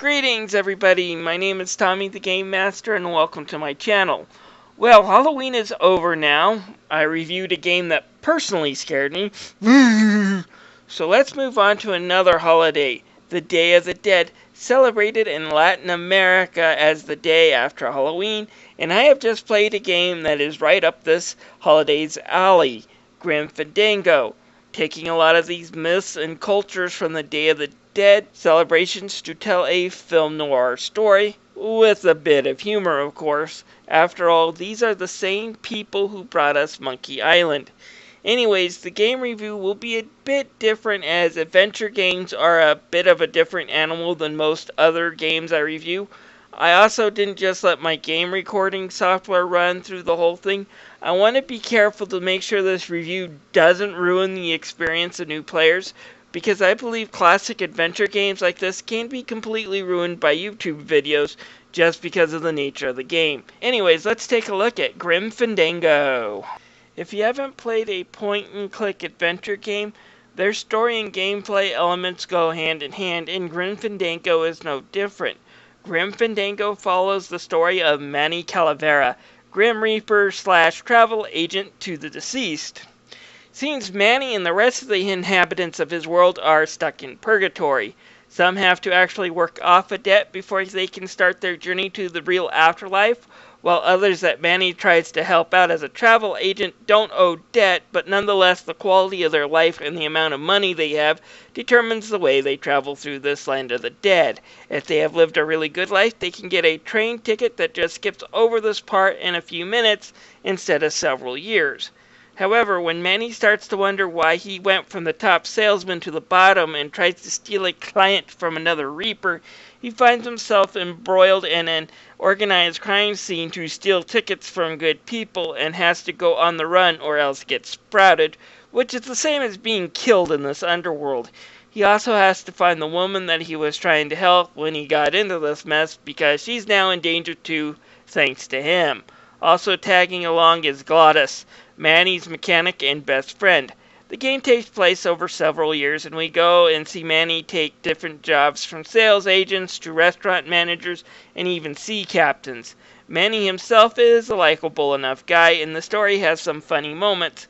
Greetings everybody, my name is Tommy the Game Master and welcome to my channel. Well, Halloween is over now. I reviewed a game that personally scared me. So let's move on to another holiday, the Day of the Dead, celebrated in Latin America as the day after Halloween, and I have just played a game that is right up this holiday's alley, Grim Fandango, taking a lot of these myths and cultures from the Day of the Dead celebrations to tell a film noir story, with a bit of humor, of course. After all, these are the same people who brought us Monkey Island. Anyways, the game review will be a bit different as adventure games are a bit of a different animal than most other games I review. I also didn't just let my game recording software run through the whole thing. I want to be careful to make sure this review doesn't ruin the experience of new players, because I believe classic adventure games like this can be completely ruined by YouTube videos just because of the nature of the game. Anyways, let's take a look at Grim Fandango. If you haven't played a point-and-click adventure game, their story and gameplay elements go hand in hand, and Grim Fandango is no different. Grim Fandango follows the story of Manny Grim Reaper / travel agent to the deceased. Seems Manny and the rest of the inhabitants of his world are stuck in purgatory. Some have to actually work off a debt before they can start their journey to the real afterlife, while others that Manny tries to help out as a travel agent don't owe debt, but nonetheless the quality of their life and the amount of money they have determines the way they travel through this land of the dead. If they have lived a really good life, they can get a train ticket that just skips over this part in a few minutes instead of several years. However, when Manny starts to wonder why he went from the top salesman to the bottom and tries to steal a client from another Reaper, he finds himself embroiled in an organized crime scene to steal tickets from good people and has to go on the run or else get sprouted, which is the same as being killed in this underworld. He also has to find the woman that he was trying to help when he got into this mess, because she's now in danger too, thanks to him. Also tagging along is Glottis, Manny's mechanic and best friend. The game takes place over several years, and we go and see Manny take different jobs from sales agents to restaurant managers and even sea captains. Manny himself is a likable enough guy, and the story has some funny moments,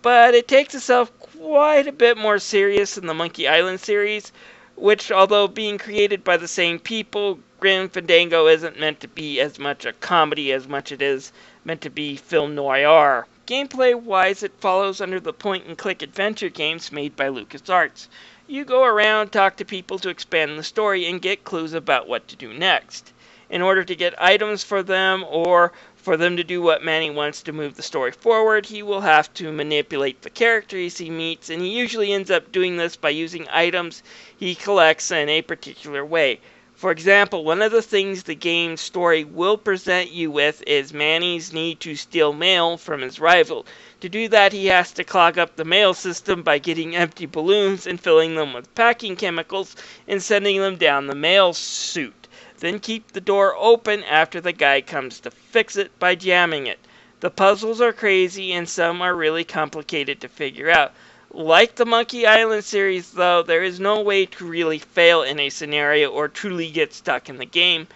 but it takes itself quite a bit more serious than the Monkey Island series, which, although being created by the same people, Grim Fandango isn't meant to be as much a comedy as much it is meant to be film noir. Gameplay-wise, it follows under the point-and-click adventure games made by LucasArts. You go around, talk to people to expand the story, and get clues about what to do next. In order to get items for them, or for them to do what Manny wants to move the story forward, he will have to manipulate the characters he meets, and he usually ends up doing this by using items he collects in a particular way. For example, one of the things the game's story will present you with is Manny's need to steal mail from his rival. To do that, he has to clog up the mail system by getting empty balloons and filling them with packing chemicals and sending them down the mail chute. Then keep the door open after the guy comes to fix it by jamming it. The puzzles are crazy and some are really complicated to figure out. Like the Monkey Island series, though, there is no way to really fail in a scenario or truly get stuck in the game.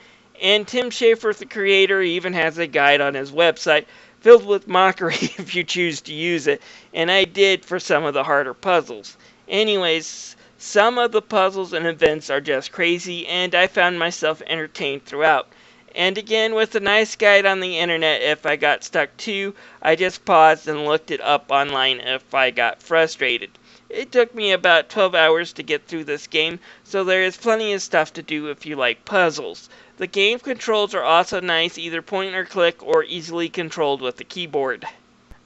And Tim Schafer, the creator, even has a guide on his website filled with mockery if you choose to use it, and I did for some of the harder puzzles. Anyways, some of the puzzles and events are just crazy, and I found myself entertained throughout. And again, with a nice guide on the internet, if I got stuck too, I just paused and looked it up online if I got frustrated. It took me about 12 hours to get through this game, so there is plenty of stuff to do if you like puzzles. The game controls are also nice, either point or click or easily controlled with the keyboard.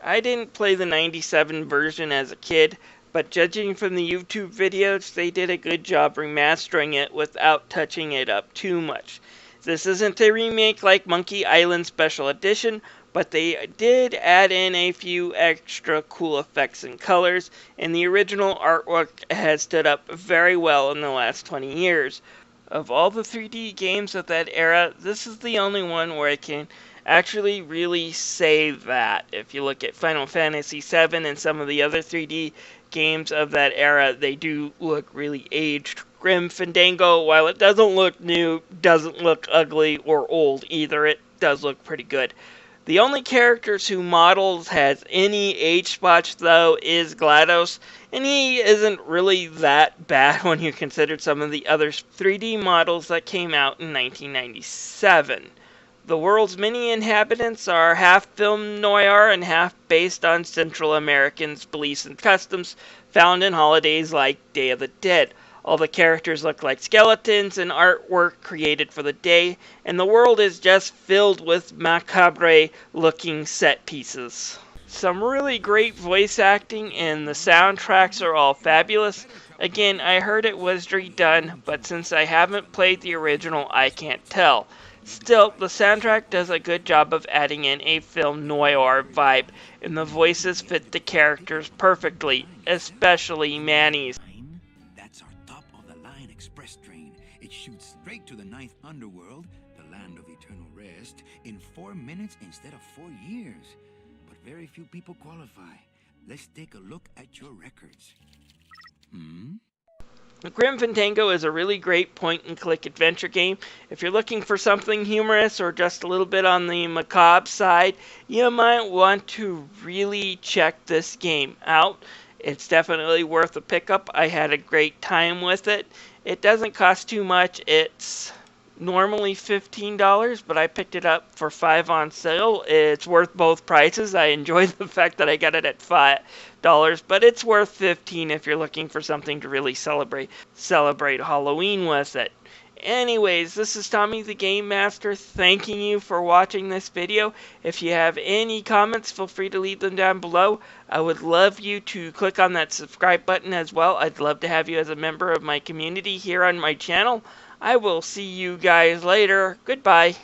I didn't play the 97 version as a kid, but judging from the YouTube videos, they did a good job remastering it without touching it up too much. This isn't a remake like Monkey Island Special Edition, but they did add in a few extra cool effects and colors, and the original artwork has stood up very well in the last 20 years. Of all the 3D games of that era, this is the only one where I can actually really say that. If you look at Final Fantasy VII and some of the other 3D games of that era, they do look really aged. Grim Fandango, while it doesn't look new, doesn't look ugly or old either. It does look pretty good. The only characters who models has any age spots, though, is GLaDOS, and he isn't really that bad when you consider some of the other 3D models that came out in 1997. The world's many inhabitants are half film noir and half based on Central Americans' beliefs and customs found in holidays like Day of the Dead. All the characters look like skeletons and artwork created for the day, and the world is just filled with macabre looking set pieces. Some really great voice acting, and the soundtracks are all fabulous. Again, I heard it was redone, but since I haven't played the original, I can't tell. Still, the soundtrack does a good job of adding in a film noir vibe, and the voices fit the characters perfectly, especially Manny's. That's our top-of-the-line express train. It shoots straight to the ninth underworld, the land of eternal rest, in 4 minutes instead of 4 years. But very few people qualify. Let's take a look at your records. Grim Fandango is a really great point-and-click adventure game. If you're looking for something humorous or just a little bit on the macabre side, you might want to really check this game out. It's definitely worth a pickup. I had a great time with it. It doesn't cost too much. It's normally $15, but I picked it up for $5 on sale. It's worth both prices. I enjoyed the fact that I got it at $5, but it's worth $15 if you're looking for something to really celebrate Halloween with it. Anyways, this is Tommy the Game Master thanking you for watching this video. If you have any comments, feel free to leave them down below. I would love you to click on that subscribe button as well. I'd love to have you as a member of my community here on my channel. I will see you guys later. Goodbye.